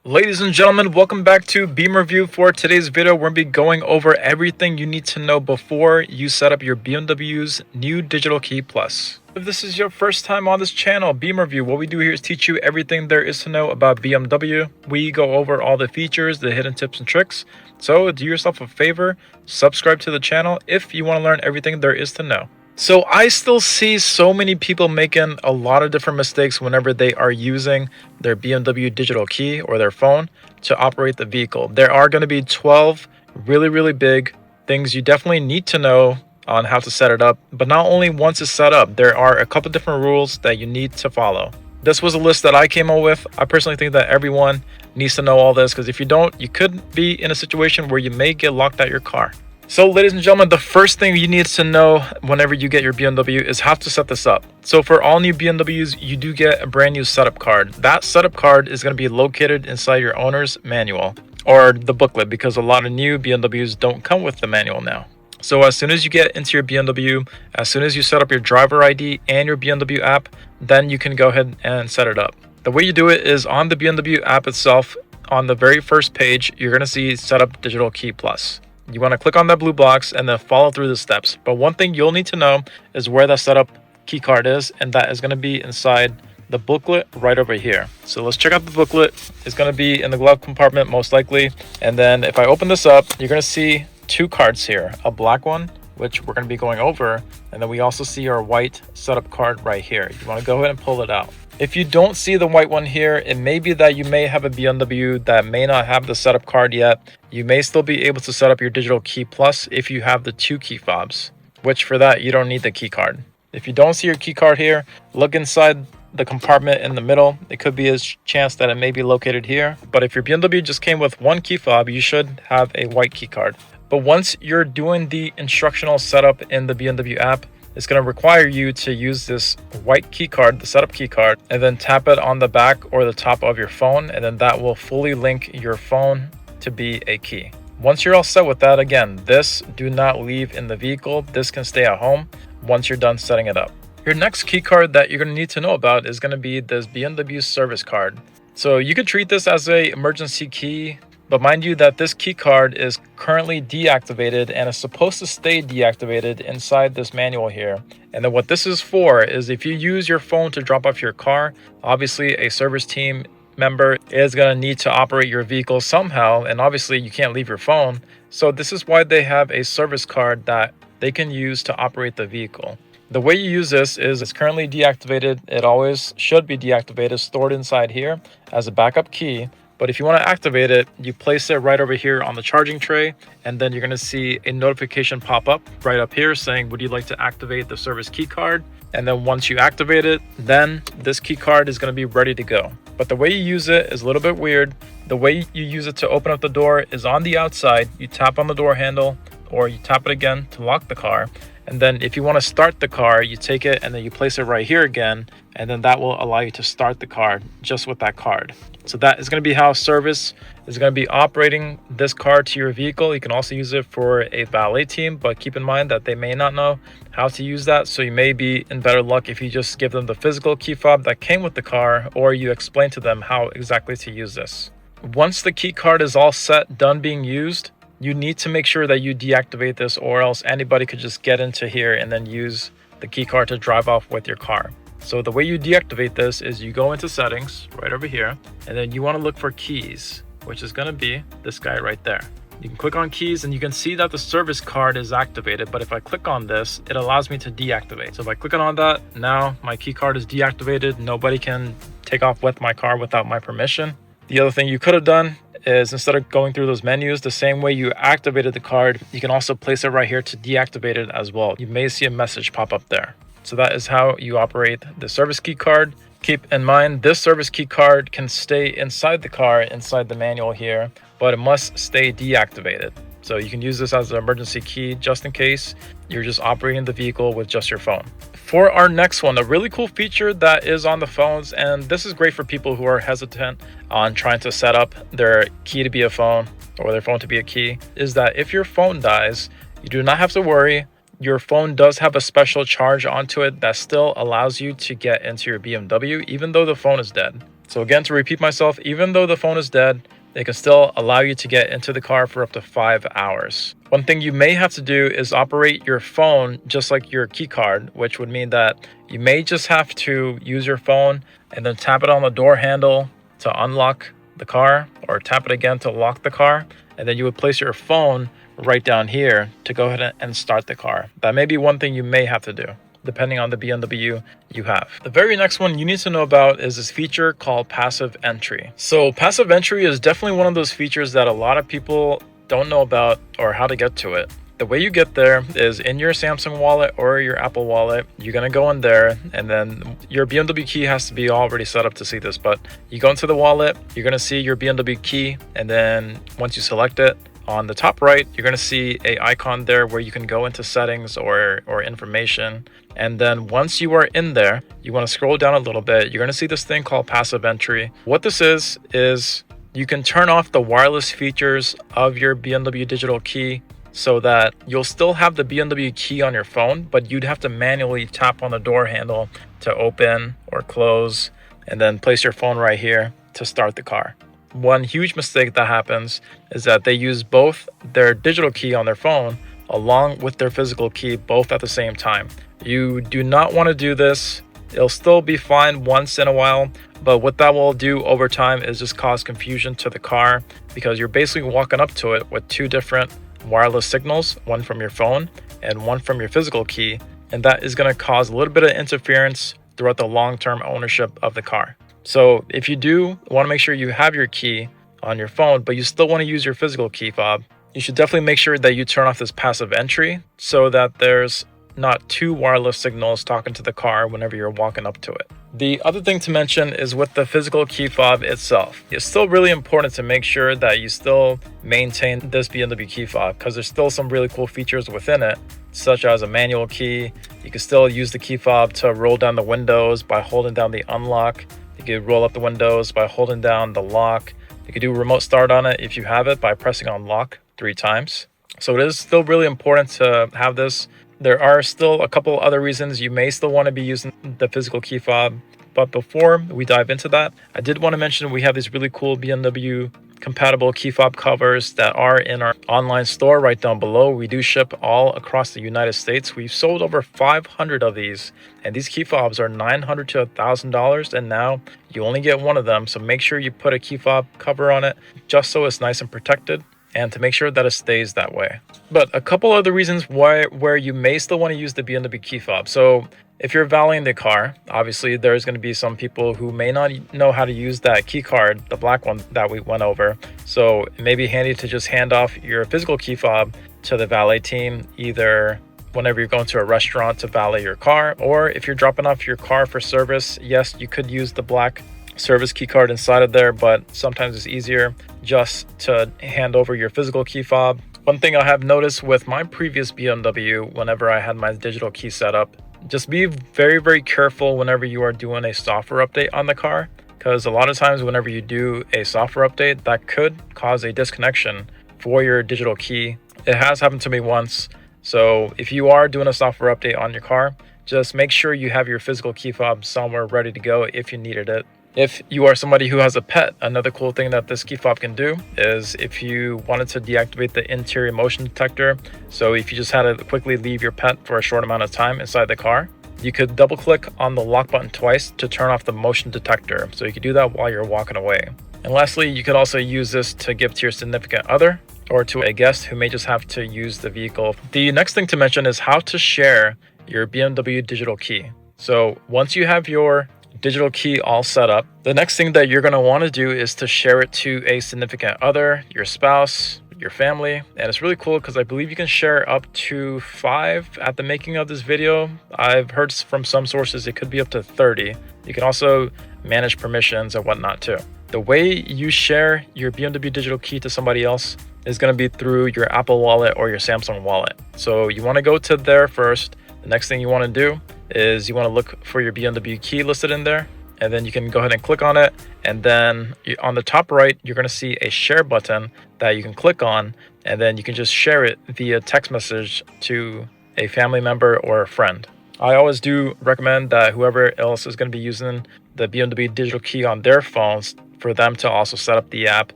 Ladies and gentlemen, welcome back to BeamerView. For today's video, we're going to be going over everything you need to know before you set up your BMW's new Digital Key Plus. If this is your first time on this channel, BeamerView, what we do here is teach you everything there is to know about BMW. We go over all the features, the hidden tips and tricks. So do yourself a favor, subscribe to the channel if you want to learn everything there is to know. So I still see so many people making a lot of different mistakes whenever they are using their BMW Digital Key or their phone to operate the vehicle. There are going to be 12 really big things you definitely need to know on how to set it up. But not only once it's set up, there are a couple different rules that you need to follow. This was a list that I came up with. I personally think that everyone needs to know all this, because if you don't, you could be in a situation where you may get locked out your car. So ladies and gentlemen, the first thing you need to know whenever you get your BMW is how to set this up. So for all new BMWs, you do get a brand new setup card. That setup card is going to be located inside your owner's manual or the booklet, because a lot of new BMWs don't come with the manual now. So as soon as you get into your BMW, as soon as you set up your driver ID and your BMW app, then you can go ahead and set it up. The way you do it is on the BMW app itself. On the very first page, you're going to see Setup Digital Key Plus. You want to click on that blue box and then follow through the steps. But one thing you'll need to know is where that setup key card is, and that is going to be inside the booklet right over here. So let's check out the booklet. It's going to be in the glove compartment most likely. And then if I open this up, you're going to see two cards here, a black one, which we're going to be going over, and then we also see our white setup card right here. You want to go ahead and pull it out. If you don't see the white one here, it may be that you may have a BMW that may not have the setup card yet. You may still be able to set up your Digital Key Plus if you have the two key fobs, which for that, you don't need the key card. If you don't see your key card here, look inside the compartment in the middle. It could be a chance that it may be located here. But if your BMW just came with one key fob, you should have a white key card. But once you're doing the instructional setup in the BMW app, it's going to require you to use this white key card, the setup key card, and then tap it on the back or the top of your phone, and then that will fully link your phone to be a key. Once you're all set with that, again, this do not leave in the vehicle. This can stay at home once you're done setting it up. Your next key card that you're going to need to know about is going to be this BMW service card. So you could treat this as an emergency key, but mind you that this key card is currently deactivated and is supposed to stay deactivated inside this manual here. And then what this is for is if you use your phone to drop off your car, obviously a service team member is going to need to operate your vehicle somehow, and obviously you can't leave your phone. So this is why they have a service card that they can use to operate the vehicle. The way you use this is it's currently deactivated. It always should be deactivated, stored inside here as a backup key. But if you want to activate it, you place it right over here on the charging tray, and then you're going to see a notification pop up right up here saying, would you like to activate the service key card? And then once you activate it, then this key card is going to be ready to go. But the way you use it is a little bit weird. The way you use it to open up the door is on the outside. You tap on the door handle, or you tap it again to lock the car. And then if you want to start the car, you take it and then you place it right here again, and then that will allow you to start the car just with that card. So that is going to be how service is going to be operating this card to your vehicle. You can also use it for a valet team, but keep in mind that they may not know how to use that. So you may be in better luck if you just give them the physical key fob that came with the car, or you explain to them how exactly to use this. Once the key card is all set, done being used, you need to make sure that you deactivate this, or else anybody could just get into here and then use the key card to drive off with your car. So the way you deactivate this is you go into settings right over here, and then you want to look for keys, which is going to be this guy right there. You can click on keys and you can see that the service card is activated, but if I click on this, it allows me to deactivate. So by clicking on that, now my key card is deactivated. Nobody can take off with my car without my permission. The other thing you could have done is, instead of going through those menus, the same way you activated the card, you can also place it right here to deactivate it as well. You may see a message pop up there. So that is how you operate the service key card. Keep in mind, this service key card can stay inside the car, inside the manual here, but it must stay deactivated. So you can use this as an emergency key just in case you're just operating the vehicle with just your phone. For our next one, a really cool feature that is on the phones, and this is great for people who are hesitant on trying to set up their key to be a phone or their phone to be a key, is that if your phone dies, you do not have to worry. Your phone does have a special charge onto it that still allows you to get into your BMW even though the phone is dead. So again, to repeat myself, even though the phone is dead, they can still allow you to get into the car for up to 5 hours. One thing you may have to do is operate your phone just like your key card, which would mean that you may just have to use your phone and then tap it on the door handle to unlock the car, or tap it again to lock the car, and then you would place your phone right down here to go ahead and start the car. That may be one thing you may have to do, depending on the BMW you have. The very next one you need to know about is this feature called passive entry. So passive entry is definitely one of those features that a lot of people don't know about or how to get to it. The way you get there is in your Samsung wallet or your Apple wallet. You're gonna go in there, and then your BMW key has to be already set up to see this, but you go into the wallet, you're gonna see your BMW key, and then once you select it, on the top right, you're going to see a icon there where you can go into settings or information. And then once you are in there, you want to scroll down a little bit. You're going to see this thing called passive entry. What this is you can turn off the wireless features of your BMW Digital Key so that you'll still have the BMW key on your phone, but you'd have to manually tap on the door handle to open or close, and then place your phone right here to start the car. One huge mistake that happens is that they use both their digital key on their phone along with their physical key both at the same time. You do not want to do this. It'll still be fine once in a while, but what that will do over time is just cause confusion to the car, because you're basically walking up to it with two different wireless signals, one from your phone and one from your physical key, and that is going to cause a little bit of interference throughout the long-term ownership of the car. So if you do want to make sure you have your key on your phone, but you still want to use your physical key fob, you should definitely make sure that you turn off this passive entry so that there's not two wireless signals talking to the car whenever you're walking up to it. The other thing to mention is with the physical key fob itself. It's still really important to make sure that you still maintain this BMW key fob, because there's still some really cool features within it, such as a manual key. You can still use the key fob to roll down the windows by holding down the unlock. You could roll up the windows by holding down the lock. You could do remote start on it if you have it by pressing on lock 3 times. So it is still really important to have this. There are still a couple other reasons you may still want to be using the physical key fob. But before we dive into that, I did want to mention we have these really cool BMW compatible key fob covers that are in our online store right down below. We do ship all across the United States. We've sold over 500 of these, and these key fobs are $900 to $1,000, and now you only get one of them. So make sure you put a key fob cover on it just so it's nice and protected, and to make sure that it stays that way. But a couple other reasons where you may still want to use the BMW key fob. So if you're valeting the car, obviously there's going to be some people who may not know how to use that key card, the black one that we went over. So it may be handy to just hand off your physical key fob to the valet team, either whenever you're going to a restaurant to valet your car, or if you're dropping off your car for service. Yes, you could use the black service key card inside of there, but sometimes it's easier just to hand over your physical key fob. One thing I have noticed with my previous BMW, whenever I had my digital key set up, just be very, very careful whenever you are doing a software update on the car, because a lot of times whenever you do a software update, that could cause a disconnection for your digital key. It has happened to me once. So if you are doing a software update on your car, just make sure you have your physical key fob somewhere ready to go if you needed it. If you are somebody who has a pet, another cool thing that this key fob can do is if you wanted to deactivate the interior motion detector, so if you just had to quickly leave your pet for a short amount of time inside the car, you could double click on the lock button twice to turn off the motion detector. So you could do that while you're walking away. And lastly, you could also use this to give to your significant other or to a guest who may just have to use the vehicle. The next thing to mention is how to share your BMW digital key. So once you have your digital key all set up, the next thing that you're going to want to do is to share it to a significant other, your spouse, your family. And it's really cool because I believe you can share up to 5 at the making of this video. I've heard from some sources it could be up to 30. You can also manage permissions and whatnot too. The way you share your BMW digital key to somebody else is going to be through your Apple wallet or your Samsung wallet. So you want to go to there first. The next thing you want to do is you want to look for your BMW key listed in there, and then you can go ahead and click on it, and then on the top right you're going to see a share button that you can click on, and then you can just share it via text message to a family member or a friend. I always do recommend that whoever else is going to be using the BMW Digital Key on their phones for them to also set up the app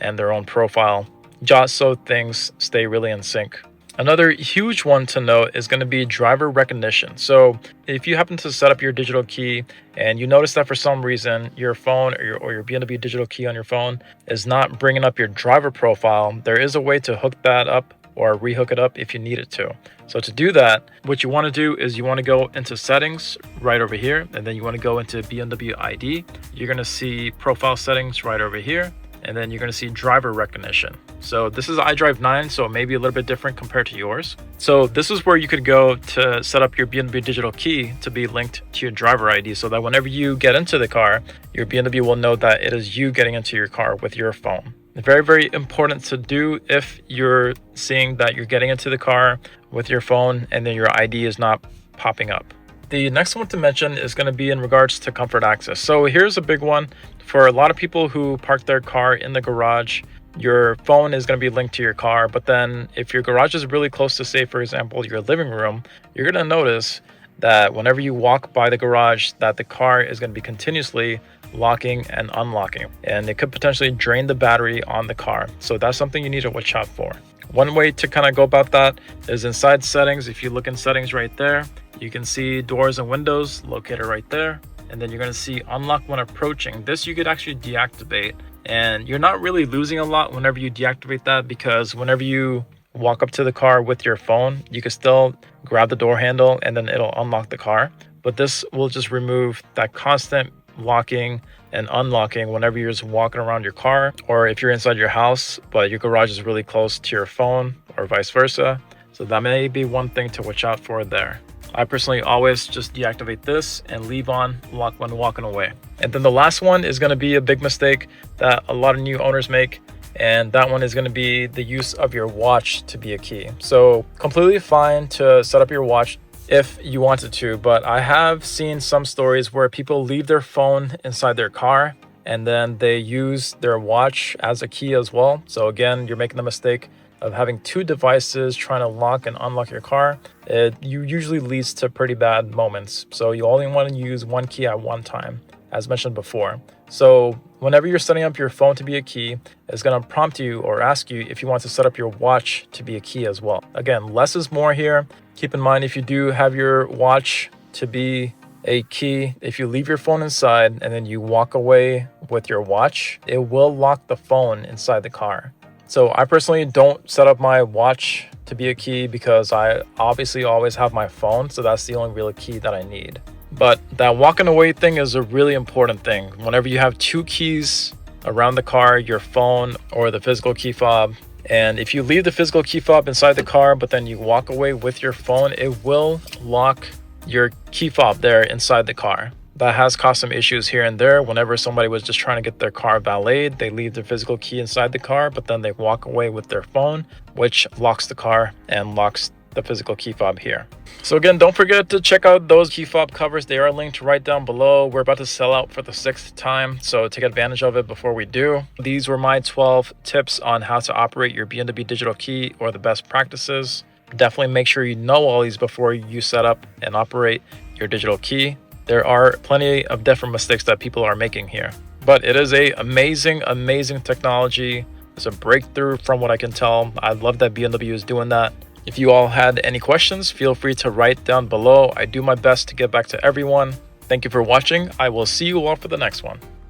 and their own profile, just so things stay really in sync. Another huge one to note is going to be driver recognition. So if you happen to set up your digital key and you notice that for some reason your phone or your BMW digital key on your phone is not bringing up your driver profile, there is a way to hook that up or rehook it up if you need it to. So to do that, what you want to do is you want to go into settings right over here, and then you want to go into BMW ID. You're going to see profile settings right over here, and then you're going to see driver recognition. So this is iDrive 9, so it may be a little bit different compared to yours. So this is where you could go to set up your BMW Digital Key to be linked to your driver ID, so that whenever you get into the car, your BMW will know that it is you getting into your car with your phone. Very, very important to do if you're seeing that you're getting into the car with your phone and then your ID is not popping up. The next one to mention is going to be in regards to comfort access. So here's a big one. For a lot of people who park their car in the garage, your phone is going to be linked to your car. But then if your garage is really close to, say, for example, your living room, you're going to notice that whenever you walk by the garage, that the car is going to be continuously locking and unlocking, and it could potentially drain the battery on the car. So that's something you need to watch out for. One way to kind of go about that is inside settings. If you look in settings right there, you can see doors and windows located right there. And then you're going to see unlock when approaching. This you could actually deactivate, and you're not really losing a lot whenever you deactivate that, because whenever you walk up to the car with your phone, you can still grab the door handle and then it'll unlock the car. But this will just remove that constant locking and unlocking whenever you're just walking around your car, or if you're inside your house but your garage is really close to your phone, or vice versa. So that may be one thing to watch out for there. I personally always just deactivate this and leave on lock when walking away. And then the last one is going to be a big mistake that a lot of new owners make, and that one is going to be the use of your watch to be a key. So completely fine to set up your watch if you wanted to, but I have seen some stories where people leave their phone inside their car and then they use their watch as a key as well. So again, you're making the mistake of having two devices trying to lock and unlock your car. It usually leads to pretty bad moments. So you only want to use one key at one time, as mentioned before. So whenever you're setting up your phone to be a key, it's going to prompt you or ask you if you want to set up your watch to be a key as well. Again, less is more here. Keep in mind, if you do have your watch to be a key, if you leave your phone inside and then you walk away with your watch, it will lock the phone inside the car. So I personally don't set up my watch to be a key because I obviously always have my phone. So that's the only real key that I need. But that walking away thing is a really important thing. Whenever you have two keys around the car, your phone or the physical key fob, and if you leave the physical key fob inside the car, but then you walk away with your phone, it will lock your key fob there inside the car. That has caused some issues here and there. Whenever somebody was just trying to get their car valeted, they leave their physical key inside the car, but then they walk away with their phone, which locks the car and locks the physical key fob here. So again, don't forget to check out those key fob covers. They are linked right down below. We're about to sell out for the 6th time, so take advantage of it before we do. These were my 12 tips on how to operate your BMW Digital Key, or the best practices. Definitely make sure you know all these before you set up and operate your digital key. There are plenty of different mistakes that people are making here, but it is a amazing technology. It's a breakthrough from what I can tell. I love that BMW is doing that. If you all had any questions, feel free to write down below. I do my best to get back to everyone. Thank you for watching. I will see you all for the next one.